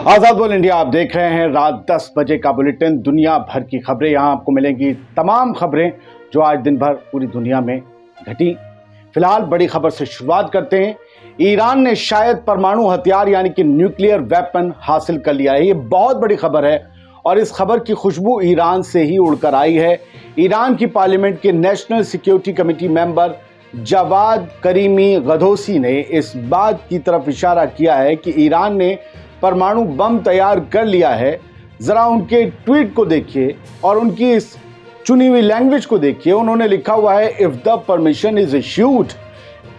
आजाद बोल इंडिया आप देख रहे हैं रात 10 बजे का बुलेटिन। दुनिया भर की खबरें यहां आपको मिलेंगी, तमाम खबरें जो आज दिन भर पूरी दुनिया में घटी। फिलहाल बड़ी खबर से शुरुआत करते हैं। ईरान ने शायद परमाणु हथियार यानी कि न्यूक्लियर वेपन हासिल कर लिया है। ये बहुत बड़ी खबर है और इस खबर की खुशबू ईरान से ही उड़कर आई है। ईरान की पार्लियामेंट के national security committee member Javad Karimi Ghadousi ने इस बात की तरफ इशारा किया है कि ईरान ने परमाणु बम तैयार कर लिया है। जरा उनके ट्वीट को देखिए और उनकी इस चुनी हुई लैंग्वेज को देखिए। उन्होंने लिखा हुआ है, if the permission is issued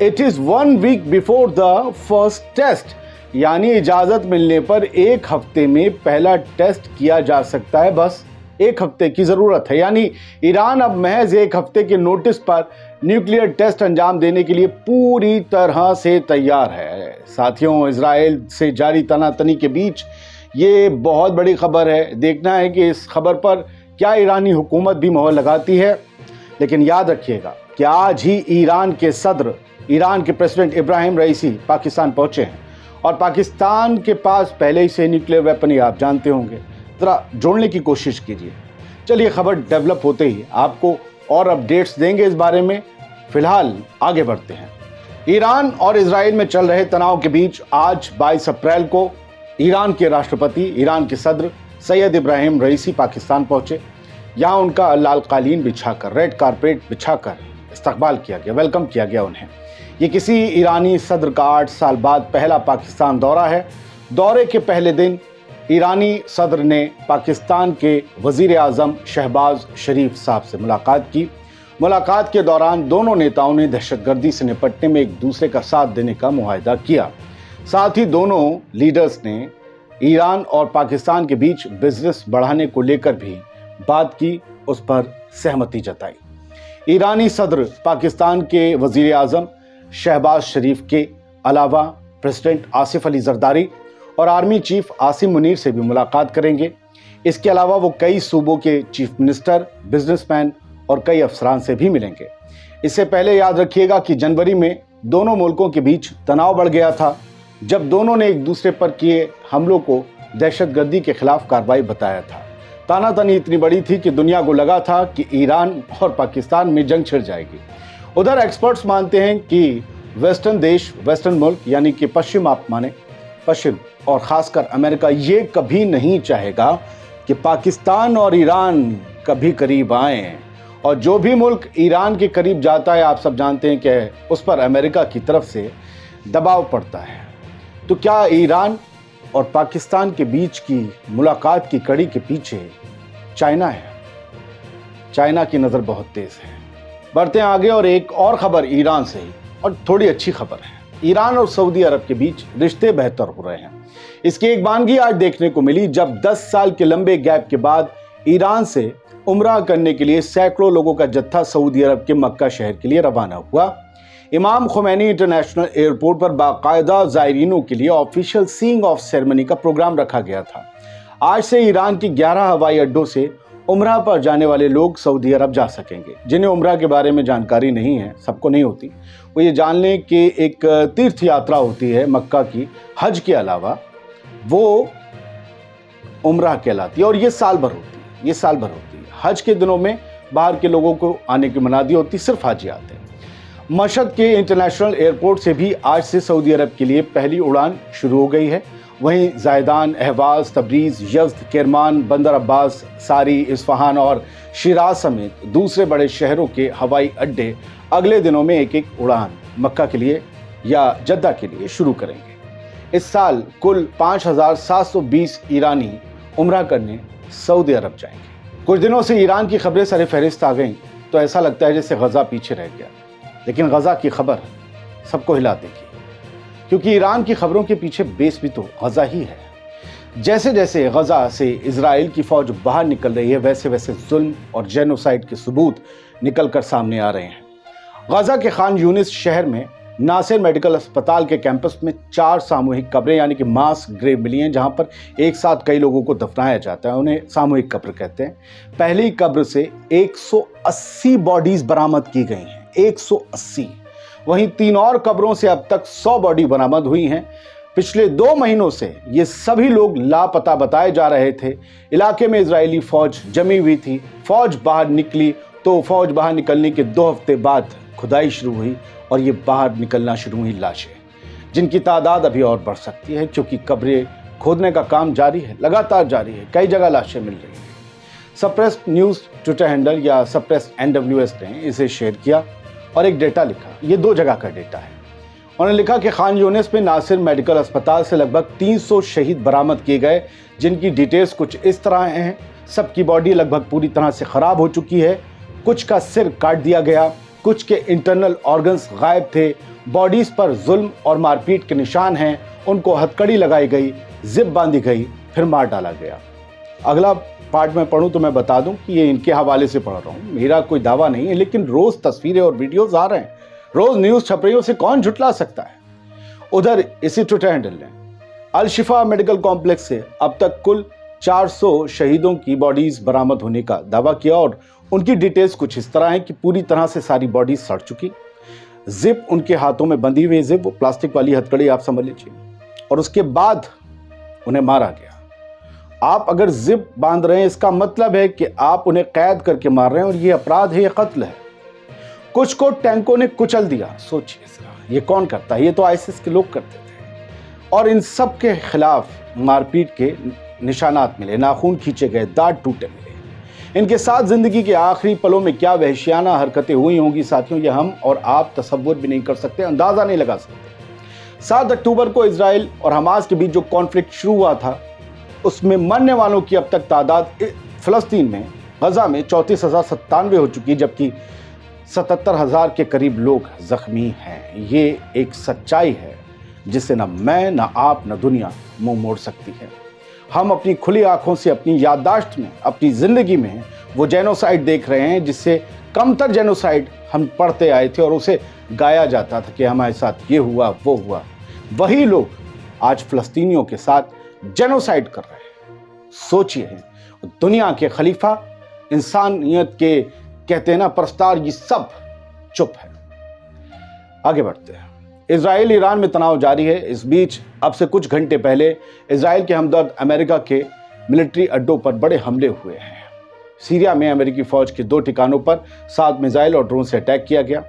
it is 1 week before the first test, यानी इजाजत मिलने पर 1 हफ्ते में पहला टेस्ट किया जा सकता है। बस 1 हफ्ते की जरूरत है, यानी ईरान अब महज 1 हफ्ते के नोटिस पर न्यूक्लियर टेस्ट अंजाम देने के लिए पूरी तरह से तैयार है। साथियों, इजराइल से जारी तनातनी के बीच ये बहुत बड़ी खबर है। देखना है कि इस खबर पर क्या ईरानी हुकूमत भी मोहर लगाती है। लेकिन याद रखिएगा कि आज ही ईरान के सदर, ईरान के प्रेसिडेंट इब्राहिम रईसी पाकिस्तान पहुंचे हैं और पाकिस्तान के पास पहले ही से न्यूक्लियर वेपन ही आप जानते होंगे। जरा जोड़ने की कोशिश कीजिए। चलिए, खबर डेवलप होते ही आपको और अपडेट्स देंगे इस बारे में। फिलहाल आगे बढ़ते हैं। ईरान और इजराइल में चल रहे तनाव के बीच आज 22 अप्रैल को ईरान के राष्ट्रपति, ईरान के सदर सैयद इब्राहिम रईसी पाकिस्तान पहुंचे। यहां उनका लाल कालीन बिछाकर, रेड कारपेट बिछाकर इस्तकबाल किया गया, वेलकम किया गया उन्हें। ये किसी ईरानी सदर का 8 साल बाद पहला पाकिस्तान दौरा है। दौरे के पहले दिन ईरानी सदर ने पाकिस्तान के वजीर आजम शहबाज शरीफ साहब से मुलाकात की। मुलाकात के दौरान दोनों नेताओं ने दहशतगर्दी से निपटने में एक दूसरे का साथ देने का मुआहदा किया। साथ ही दोनों लीडर्स ने ईरान और पाकिस्तान के बीच बिजनेस बढ़ाने को लेकर भी बात की, उस पर सहमति जताई। ईरानी सदर पाकिस्तान के वजीर आजम शहबाज शरीफ के अलावा प्रेसिडेंट आसिफ अली जरदारी और आर्मी चीफ आसिम मुनीर से भी मुलाकात करेंगे। इसके अलावा वो कई सूबों के चीफ मिनिस्टर, बिजनेसमैन और कई अफसरान से भी मिलेंगे। इससे पहले याद रखिएगा कि जनवरी में दोनों मुल्कों के बीच तनाव बढ़ गया था, जब दोनों ने एक दूसरे पर किए हमलों को दहशतगर्दी के खिलाफ कार्रवाई बताया था। तानातनी इतनी बड़ी थी कि दुनिया को लगा था कि ईरान और पाकिस्तान में जंग छिड़ जाएगी। उधर एक्सपर्ट्स मानते हैं कि वेस्टर्न देश, वेस्टर्न मुल्क यानी कि पश्चिम, आप माने पश्चिम और खासकर अमेरिका, ये कभी नहीं चाहेगा कि पाकिस्तान और ईरान कभी करीब आए। और जो भी मुल्क ईरान के करीब जाता है, आप सब जानते हैं कि उस पर अमेरिका की तरफ से दबाव पड़ता है। तो क्या ईरान और पाकिस्तान के बीच की मुलाकात की कड़ी के पीछे चाइना है? चाइना की नज़र बहुत तेज है। बढ़ते हैं आगे और एक और खबर ईरान से ही, और थोड़ी अच्छी खबर है। ईरान और सऊदी अरब के बीच रिश्ते बेहतर हो रहे हैं। इसकी एक वानगी आज देखने को मिली, जब 10 साल के लंबे गैप के बाद ईरान से उम्रा करने के लिए सैकड़ों लोगों का जत्था सऊदी अरब के मक्का शहर के लिए रवाना हुआ। इमाम खुमैनी इंटरनेशनल एयरपोर्ट पर बाकायदा ज़ायरीनों के लिए ऑफिशियल सीइंग ऑफ सेरेमनी का प्रोग्राम रखा गया था। आज से ईरान की 11 हवाई अड्डों से उम्रा पर जाने वाले लोग सऊदी अरब जा सकेंगे। जिन्हें उम्रा के बारे में जानकारी नहीं है, सबको नहीं होती, वो ये जान लें कि एक तीर्थ यात्रा होती है मक्का की, हज के अलावा वो उम्रा कहलाती है और ये साल भर होती है। ये साल भर होती है। हज के दिनों में बाहर के लोगों को आने की मनादी होती, सिर्फ हाजी आते हैं। मशहद के इंटरनेशनल एयरपोर्ट से भी आज से सऊदी अरब के लिए पहली उड़ान शुरू हो गई है। वहीं ज़ायदान, अहवाज, तबरीज़, यज़्द, किरमान, बंदर अब्बास, सारी, इस्फहान और शिराज समेत दूसरे बड़े शहरों के हवाई अड्डे अगले दिनों में एक एक उड़ान मक्का के लिए या जद्दा के लिए शुरू करेंगे। इस साल कुल 5,720 ईरानी उम्रा करने सऊदी अरब जाएंगे। कुछ दिनों से ईरान की खबरें सर फहरिस्त आ गईं तो ऐसा लगता है जैसे गज़ा पीछे रह गया, लेकिन गज़ा की खबर सबको हिला देगी, क्योंकि ईरान की खबरों के पीछे बेस भी तो गज़ा ही है। जैसे जैसे गज़ा से इजराइल की फ़ौज बाहर निकल रही है, वैसे वैसे जुल्म और जेनोसाइड के सबूत निकल कर सामने आ रहे हैं। गज़ा के खान यूनिस शहर में नासिर मेडिकल अस्पताल के कैंपस में 4 सामूहिक कब्रें यानी कि मास ग्रेव मिली हैं, जहां पर एक साथ कई लोगों को दफनाया जाता है। उन्हें सामूहिक कब्र कहते हैं। पहली कब्र से 180 बॉडीज बरामद की गई हैं, 180। वहीं 3 और कब्रों से अब तक 100 बॉडी बरामद हुई हैं। पिछले 2 महीनों से ये सभी लोग लापता बताए जा रहे थे। इलाके में इजरायली फौज जमी हुई थी। फौज बाहर निकली तो फौज बाहर निकलने के 2 हफ्ते बाद खुदाई शुरू हुई और ये बाहर निकलना शुरू हुई लाशें, जिनकी तादाद अभी और बढ़ सकती है क्योंकि कब्रें खोदने का काम जारी है, लगातार जारी है। कई जगह लाशें मिल रही हैं। सप्रेस्ड न्यूज़ ट्विटर हैंडल या सप्रेस्ड NWS ने इसे शेयर किया और एक डेटा लिखा। ये 2 जगह का डेटा है। उन्होंने लिखा कि खान यूनिस में नासिर मेडिकल अस्पताल से लगभग 300 शहीद बरामद किए गए, जिनकी डिटेल्स कुछ इस तरह हैं। सबकी बॉडी लगभग पूरी तरह से ख़राब हो चुकी है। कुछ का सिर काट दिया गया, कुछ के इंटरनल ऑर्गन्स गायब थे। बॉडीज़ पर जुल्म और मारपीट के निशान हैं। उनको हथकड़ी लगाई गई, जिप बांधी गई, फिर मार डाला गया। अगला पार्ट में पढ़ूं तो मैं बता दूं कि ये इनके हवाले से पढ़ रहा हूं, मेरा कोई दावा नहीं है, लेकिन रोज़ तस्वीरें और वीडियोज़ आ रहे हैं। रोज न्यूज छप रही है, उसे कौन झुटला सकता है। उधर इसी ट्विटर हैंडल ने अल शिफा मेडिकल कॉम्प्लेक्स से अब तक कुल 400 शहीदों की बॉडीज बरामद होने का दावा किया और उनकी डिटेल्स कुछ इस तरह है कि पूरी तरह से सारी बॉडीज सड़ चुकी, जिप उनके हाथों में बंधी हुई, जिप प्लास्टिक वाली हथकड़ी आप समझ लीजिए, और उसके बाद उन्हें मारा गया। आप अगर जिप बांध रहे हैं इसका मतलब है कि आप उन्हें कैद करके मार रहे हैं और ये अपराध है, ये कत्ल है। कुछ को टैंकों ने कुचल दिया। सोचिए जरा, ये कौन करता है? ये तो आईसिस के लोग करते थे। और इन सब के खिलाफ मारपीट के निशानात मिले, नाखून खींचे गए, दांत टूटे मिले। इनके साथ जिंदगी के आखिरी पलों में क्या वहशियाना हरकतें हुई होंगी साथियों, ये हम और आप तसव्वुर भी नहीं कर सकते, अंदाजा नहीं लगा सकते। 7 अक्टूबर को इजराइल और हमास के बीच जो कॉन्फ्लिक्ट शुरू हुआ था, उसमें मरने वालों की अब तक तादाद फिलिस्तीन में, गजा में 34,097 हो चुकी, जबकि 77,000 के करीब लोग जख्मी हैं। ये एक सच्चाई है जिसे ना मैं, ना आप, ना दुनिया मुंह मोड़ सकती है। हम अपनी खुली आंखों से, अपनी याददाश्त में, अपनी जिंदगी में वो जेनोसाइड देख रहे हैं जिससे कमतर जेनोसाइड हम पढ़ते आए थे और उसे गाया जाता था कि हमारे साथ ये हुआ, वो हुआ। वही लोग आज फिलिस्तीनियों के साथ जेनोसाइड कर रहे हैं। सोचिए, दुनिया के खलीफा, इंसानियत के कहते हैं ना परस्तार, ये सब चुप है। आगे बढ़ते हैं। इजराइल ईरान में तनाव जारी है। इस बीच अब से कुछ घंटे पहले इजराइल के हमदर्द अमेरिका के मिलिट्री अड्डों पर बड़े हमले हुए हैं। सीरिया में अमेरिकी फौज के 2 ठिकानों पर 7 मिसाइल और ड्रोन से अटैक किया गया।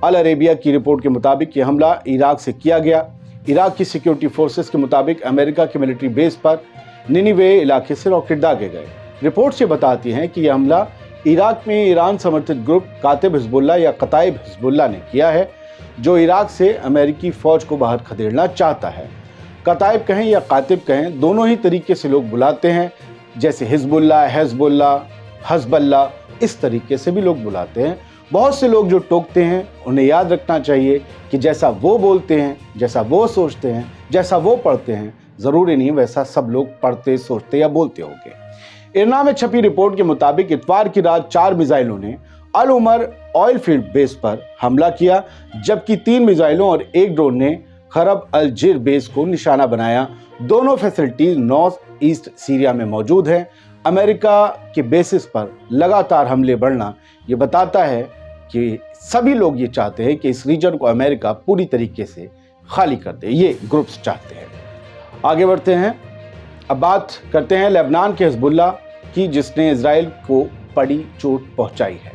अल अरेबिया की रिपोर्ट के मुताबिक यह हमला इराक से किया गया। इराक की सिक्योरिटी फोर्सेस के मुताबिक अमेरिका के मिलिट्री बेस पर निनिवे इलाके से रॉकेट दागे गए। रिपोर्ट्स ये बताती हैं कि यह हमला इराक में ईरान समर्थित ग्रुप कातिब हिजबुल्लाह या कताइब हिजबुल्लाह ने किया है, जो इराक से अमेरिकी फौज को बाहर खदेड़ना चाहता है। कताइब कहें या कातिब कहें, दोनों ही तरीके से लोग बुलाते हैं, जैसे हिजबुल्लाह, हजबल्ला, इस तरीके से भी लोग बुलाते हैं। बहुत से लोग जो टोकते हैं, उन्हें याद रखना चाहिए कि जैसा वो बोलते हैं, जैसा वो सोचते हैं, जैसा वो पढ़ते हैं, ज़रूरी नहीं वैसा सब लोग पढ़ते, सोचते या बोलते होंगे। इरना में छपी रिपोर्ट के मुताबिक इतवार की रात 4 मिसाइलों ने अल उमर ऑयल फील्ड बेस पर हमला किया, जबकि 3 मिसाइलों और 1 ड्रोन ने खरब अल जिर बेस को निशाना बनाया। दोनों फैसिलिटीज नॉर्थ ईस्ट सीरिया में मौजूद हैं। अमेरिका के बेसिस पर लगातार हमले बढ़ना ये बताता है कि सभी लोग ये चाहते हैं कि इस रीजन को अमेरिका पूरी तरीके से खाली कर दे। ये ग्रुप्स चाहते हैं। आगे बढ़ते हैं। अब बात करते हैं लेबनान के हिजबुल्लाह की, जिसने इजराइल को बड़ी चोट पहुंचाई है।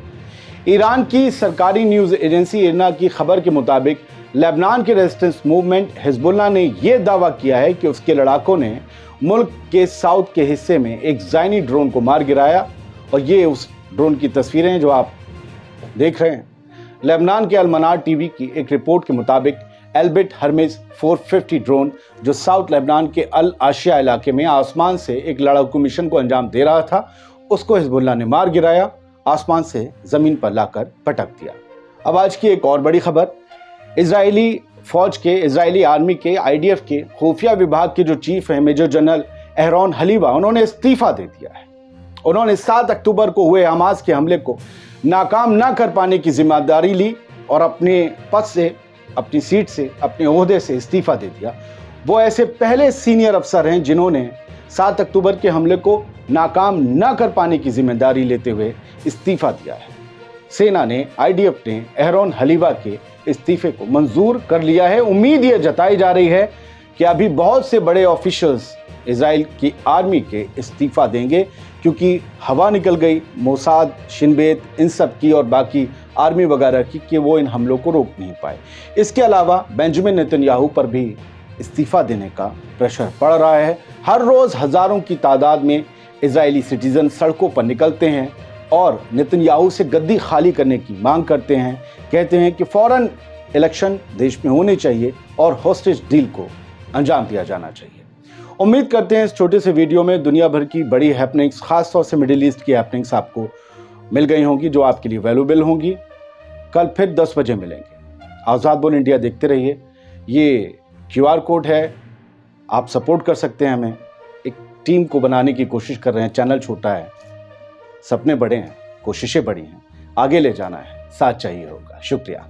ईरान की सरकारी न्यूज़ एजेंसी इरना की खबर के मुताबिक लेबनान के रेजिस्टेंस मूवमेंट हिजबुल्लाह ने यह दावा किया है कि उसके लड़ाकों ने मुल्क के साउथ के हिस्से में एक ज़ायनी ड्रोन को मार गिराया, और ये उस ड्रोन की तस्वीरें हैं जो आप देख रहे हैं। लेबनान के अलमनार टीवी की एक रिपोर्ट के मुताबिक एल्बिट हर्मेस 450 ड्रोन, जो साउथ लेबनान के अल आशिया इलाके में आसमान से एक लड़ाकू मिशन को अंजाम दे रहा था, उसको हिजबुल्लाह ने मार गिराया, आसमान से ज़मीन पर लाकर पटक दिया। अब आज की एक और बड़ी खबर, इजरायली फौज के, इजरायली आर्मी के, IDF के खुफिया विभाग के जो चीफ हैं मेजर जनरल एहरोन हलीवा, उन्होंने इस्तीफा दे दिया है। उन्होंने 7 अक्टूबर को हुए हमास के हमले को नाकाम ना कर पाने की जिम्मेदारी ली और अपने पद से, अपनी सीट से, अपने ओहदे से इस्तीफा दे दिया। वो ऐसे पहले सीनियर अफसर हैं जिन्होंने 7 अक्टूबर के हमले को नाकाम ना कर पाने की जिम्मेदारी लेते हुए इस्तीफा दिया है। सेना ने, IDF ने एहरोन हलीवा के इस्तीफे को मंजूर कर लिया है। उम्मीद ये जताई जा रही है कि अभी बहुत से बड़े ऑफिशियल्स इजराइल की आर्मी के इस्तीफा देंगे, क्योंकि हवा निकल गई मोसाद, शिन बेत, इन सब की और बाकी आर्मी वगैरह की कि वो इन हमलों को रोक नहीं पाए। इसके अलावा बेंजामिन नेतन्याहू पर भी इस्तीफा देने का प्रेशर पड़ रहा है। हर रोज़ हज़ारों की तादाद में इजरायली सिटीजन सड़कों पर निकलते हैं और नेतन्याहू से गद्दी खाली करने की मांग करते हैं। कहते हैं कि फ़ौरन इलेक्शन देश में होने चाहिए और हॉस्टेज डील को अंजाम दिया जाना चाहिए। उम्मीद करते हैं इस छोटे से वीडियो में दुनिया भर की बड़ी हैपनिंग्स, खास तौर से मिडिल ईस्ट की हैपनिंग्स आपको मिल गई होंगी, जो आपके लिए वैल्यूएबल होंगी। कल फिर 10 बजे मिलेंगे। आज़ाद बोल इंडिया देखते रहिए। ये QR कोड है, आप सपोर्ट कर सकते हैं हमें। एक टीम को बनाने की कोशिश कर रहे हैं। चैनल छोटा है, सपने बड़े हैं, कोशिशें बड़ी हैं, आगे ले जाना है, साथ चाहिए होगा। शुक्रिया।